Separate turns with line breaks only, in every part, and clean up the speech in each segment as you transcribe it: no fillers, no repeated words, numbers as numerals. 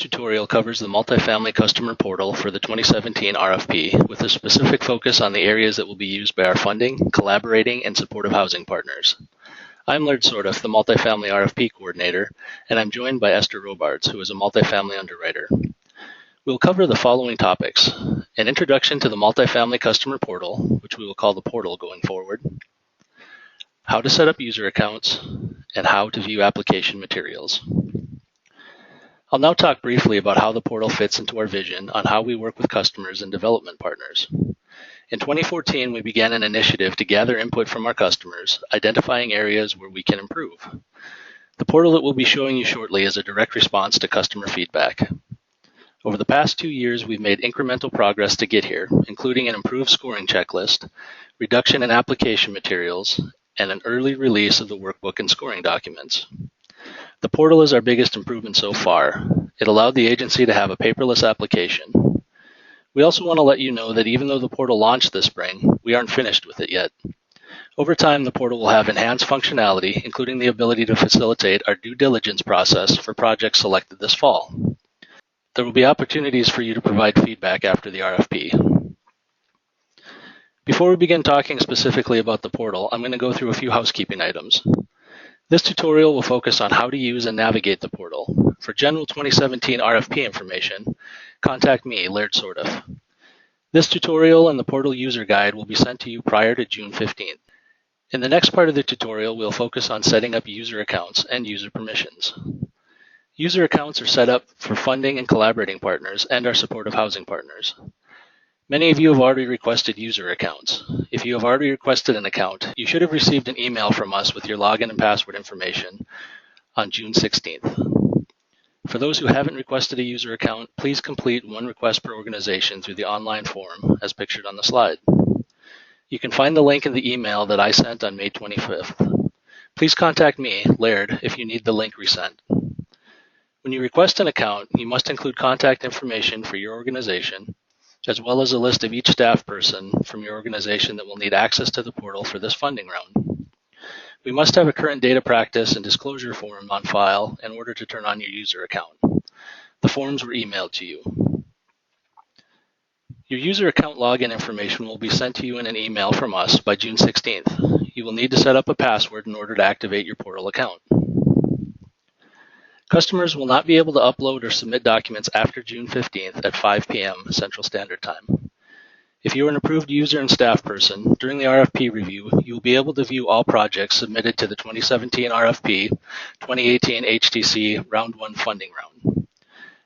tutorial covers the Multifamily Customer Portal for the 2017 RFP, with a specific focus on the areas that will be used by our funding, collaborating, and supportive housing partners. I'm Laird Sordiff, the Multifamily RFP Coordinator, and I'm joined by Esther Robards, who is a multifamily underwriter. We'll cover the following topics: an introduction to the Multifamily Customer Portal, which we will call the Portal going forward, how to set up user accounts, and how to view application materials. I'll now talk briefly about how the portal fits into our vision on how we work with customers and development partners. In 2014, we began an initiative to gather input from our customers, identifying areas where we can improve. The portal that we'll be showing you shortly is a direct response to customer feedback. Over the past 2 years, we've made incremental progress to get here, including an improved scoring checklist, reduction in application materials, and an early release of the workbook and scoring documents. The portal is our biggest improvement so far. It allowed the agency to have a paperless application. We also want to let you know that even though the portal launched this spring, we aren't finished with it yet. Over time, the portal will have enhanced functionality, including the ability to facilitate our due diligence process for projects selected this fall. There will be opportunities for you to provide feedback after the RFP. Before we begin talking specifically about the portal, I'm going to go through a few housekeeping items. This tutorial will focus on how to use and navigate the portal. For general 2017 RFP information, contact me, Laird Sordiff. This tutorial and the portal user guide will be sent to you prior to June 15th. In the next part of the tutorial, we'll focus on setting up user accounts and user permissions. User accounts are set up for funding and collaborating partners and our supportive housing partners. Many of you have already requested user accounts. If you have already requested an account, you should have received an email from us with your login and password information on June 16th. For those who haven't requested a user account, please complete one request per organization through the online form as pictured on the slide. You can find the link in the email that I sent on May 25th. Please contact me, Laird, if you need the link resent. When you request an account, you must include contact information for your organization, as well as a list of each staff person from your organization that will need access to the portal for this funding round. We must have a current data practice and disclosure form on file in order to turn on your user account. The forms were emailed to you. Your user account login information will be sent to you in an email from us by June 16th. You will need to set up a password in order to activate your portal account. Customers will not be able to upload or submit documents after June 15th at 5 p.m. Central Standard Time. If you are an approved user and staff person, during the RFP review, you will be able to view all projects submitted to the 2017 RFP 2018 HTC Round 1 funding round.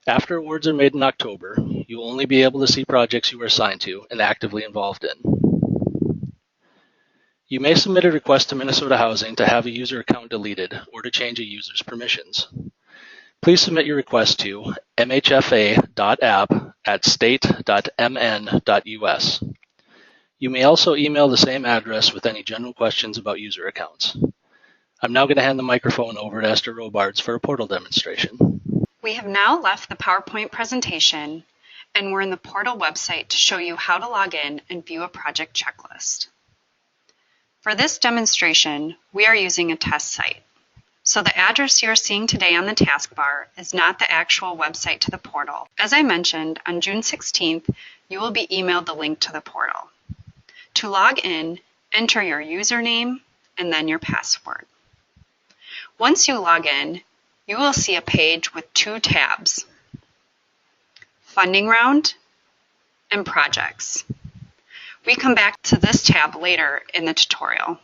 After awards are made in October, you will only be able to see projects you are assigned to and actively involved in. You may submit a request to Minnesota Housing to have a user account deleted or to change a user's permissions. Please submit your request to mhfa.app@state.mn.us. You may also email the same address with any general questions about user accounts. I'm now going to hand the microphone over to Esther Robards for a portal demonstration.
We have now left the PowerPoint presentation, and we're in the portal website to show you how to log in and view a project checklist. For this demonstration, we are using a test site. So the address you're seeing today on the taskbar is not the actual website to the portal. As I mentioned, on June 16th, you will be emailed the link to the portal. To log in, enter your username and then your password. Once you log in, you will see a page with 2 tabs: Funding Round and Projects. We come back to this tab later in the tutorial.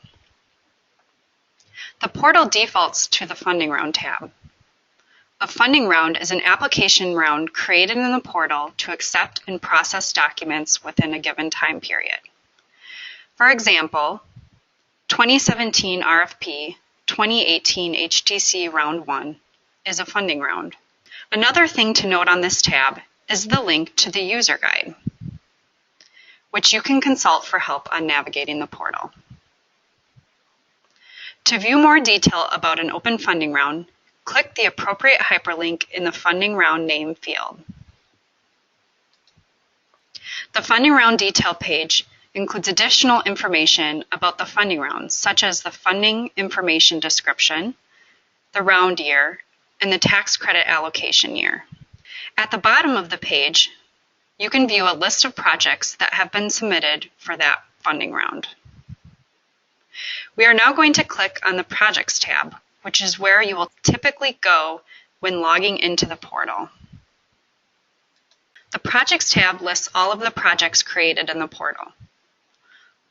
The portal defaults to the Funding Round tab. A funding round is an application round created in the portal to accept and process documents within a given time period. For example, 2017 RFP 2018 HTC Round 1 is a funding round. Another thing to note on this tab is the link to the user guide, which you can consult for help on navigating the portal. To view more detail about an open funding round, click the appropriate hyperlink in the funding round name field. The funding round detail page includes additional information about the funding round, such as the funding information description, the round year, and the tax credit allocation year. At the bottom of the page, you can view a list of projects that have been submitted for that funding round. We are now going to click on the Projects tab, which is where you will typically go when logging into the portal. The Projects tab lists all of the projects created in the portal.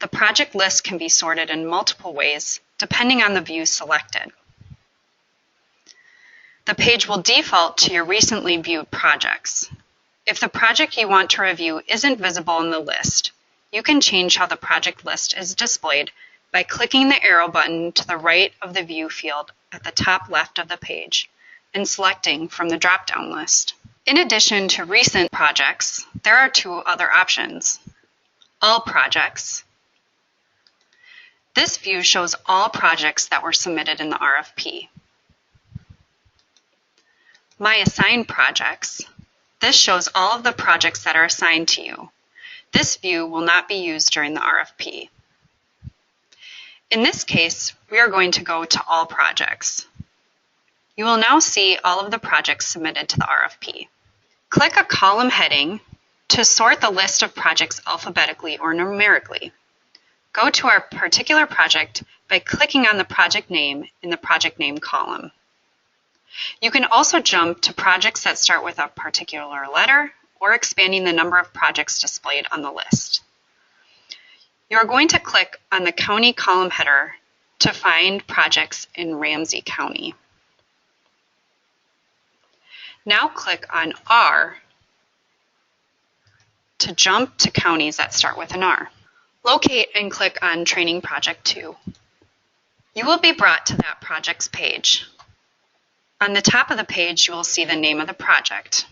The project list can be sorted in multiple ways, depending on the view selected. The page will default to your recently viewed projects. If the project you want to review isn't visible in the list, you can change how the project list is displayed by clicking the arrow button to the right of the View field at the top left of the page and selecting from the drop-down list. In addition to recent projects, there are two other options. All projects. This view shows all projects that were submitted in the RFP. My Assigned Projects. This shows all of the projects that are assigned to you. This view will not be used during the RFP. In this case, we are going to go to All Projects. You will now see all of the projects submitted to the RFP. Click a column heading to sort the list of projects alphabetically or numerically. Go to our particular project by clicking on the project name in the Project Name column. You can also jump to projects that start with a particular letter or expanding the number of projects displayed on the list. You are going to click on the County column header to find projects in Ramsey County. Now click on R to jump to counties that start with an R. Locate and click on Training Project 2. You will be brought to that project's page. On the top of the page, you will see the name of the project.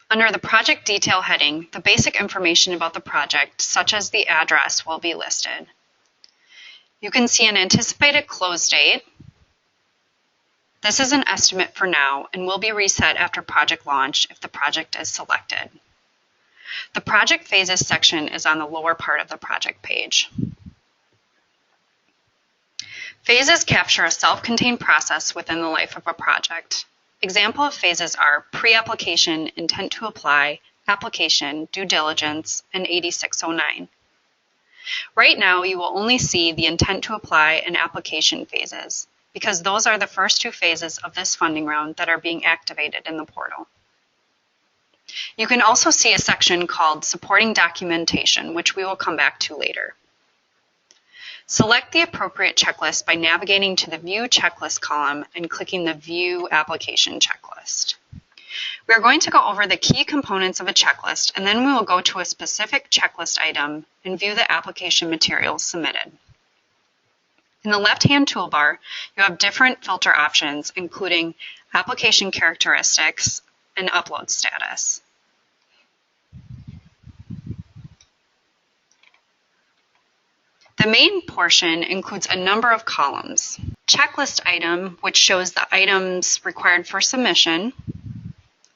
Under the Project Detail heading, the basic information about the project, such as the address, will be listed. You can see an anticipated close date. This is an estimate for now and will be reset after project launch if the project is selected. The Project Phases section is on the lower part of the project page. Phases capture a self-contained process within the life of a project. Example of phases are pre-application, intent to apply, application, due diligence, and 8609. Right now, you will only see the intent to apply and application phases because those are the first two phases of this funding round that are being activated in the portal. You can also see a section called Supporting Documentation, which we will come back to later. Select the appropriate checklist by navigating to the View Checklist column and clicking the View Application Checklist. We are going to go over the key components of a checklist, and then we will go to a specific checklist item and view the application materials submitted. In the left-hand toolbar, you have different filter options, including application characteristics and upload status. The main portion includes a number of columns. Checklist item, which shows the items required for submission.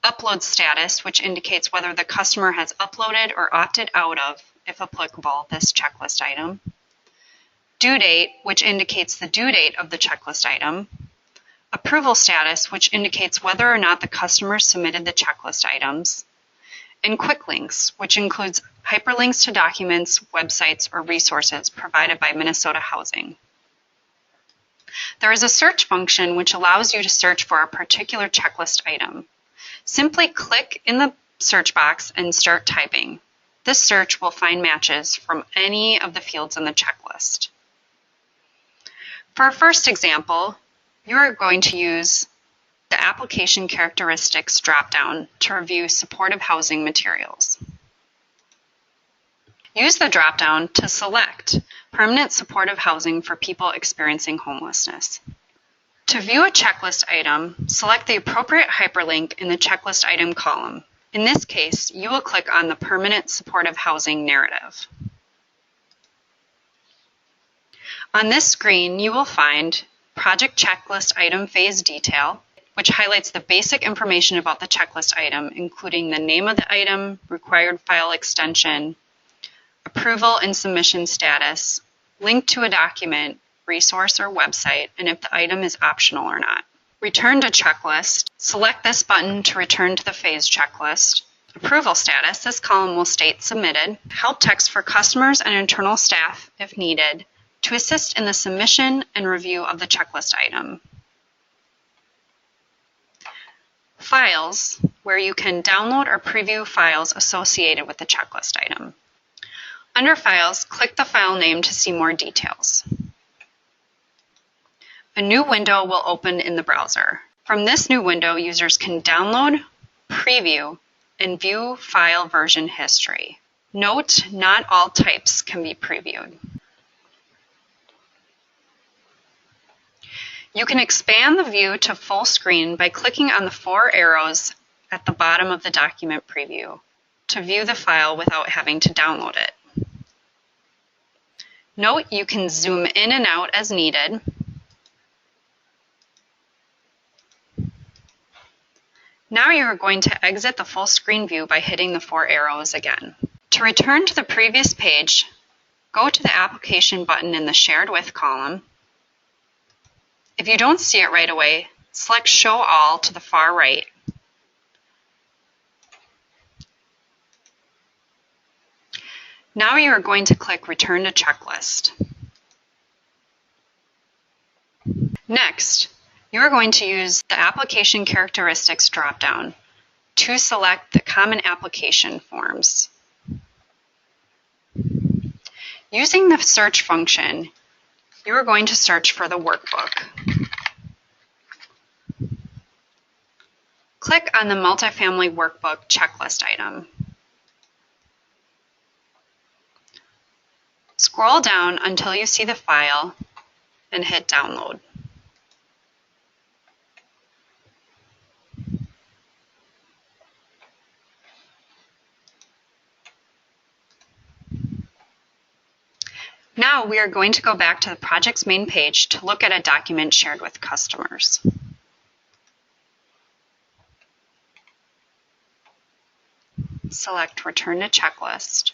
Upload status, which indicates whether the customer has uploaded or opted out of, if applicable, this checklist item. Due date, which indicates the due date of the checklist item. Approval status, which indicates whether or not the customer submitted the checklist items. And quick links, which includes hyperlinks to documents, websites, or resources provided by Minnesota Housing. There is a search function which allows you to search for a particular checklist item. Simply click in the search box and start typing. This search will find matches from any of the fields in the checklist. For our first example, you are going to use the Application Characteristics dropdown to review supportive housing materials. Use the dropdown to select permanent supportive housing for people experiencing homelessness. To view a checklist item, select the appropriate hyperlink in the checklist item column. In this case, you will click on the Permanent Supportive Housing narrative. On this screen, you will find Project Checklist Item Phase Detail, which highlights the basic information about the checklist item, including the name of the item, required file extension, approval and submission status, link to a document, resource, or website, and if the item is optional or not. Return to checklist, select this button to return to the phase checklist. Approval status, this column will state submitted. Help text for customers and internal staff if needed to assist in the submission and review of the checklist item. Files, where you can download or preview files associated with the checklist item. Under Files, click the file name to see more details. A new window will open in the browser. From this new window, users can download, preview, and view file version history. Note, not all types can be previewed. You can expand the view to full screen by clicking on the 4 arrows at the bottom of the document preview to view the file without having to download it. Note, you can zoom in and out as needed. Now you are going to exit the full screen view by hitting the 4 arrows again. To return to the previous page, go to the Application button in the Shared With column. If you don't see it right away, select Show All to the far right. Now you are going to click Return to Checklist. Next, you are going to use the Application Characteristics dropdown to select the Common Application Forms. Using the search function, you are going to search for the workbook. Click on the Multifamily Workbook checklist item. Scroll down until you see the file and hit Download. Now we are going to go back to the project's main page to look at a document shared with customers. Select Return to Checklist.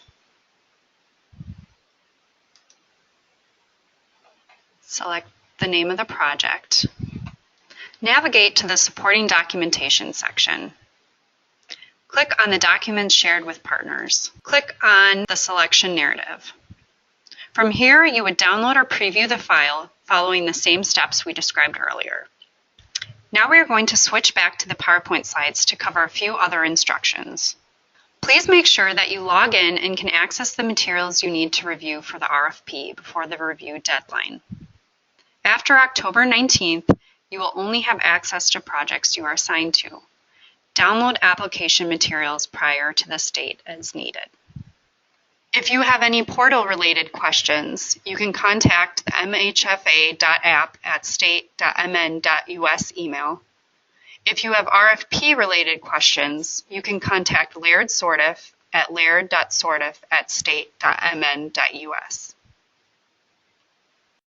Select the name of the project. Navigate to the Supporting Documentation section. Click on the Documents Shared with Partners. Click on the selection narrative. From here, you would download or preview the file following the same steps we described earlier. Now we are going to switch back to the PowerPoint slides to cover a few other instructions. Please make sure that you log in and can access the materials you need to review for the RFP before the review deadline. After October 19th, you will only have access to projects you are assigned to. Download application materials prior to this date as needed. If you have any portal-related questions, you can contact the mhfa.app@state.mn.us email. If you have RFP-related questions, you can contact Laird Sordiff at laird.sordiff@state.mn.us.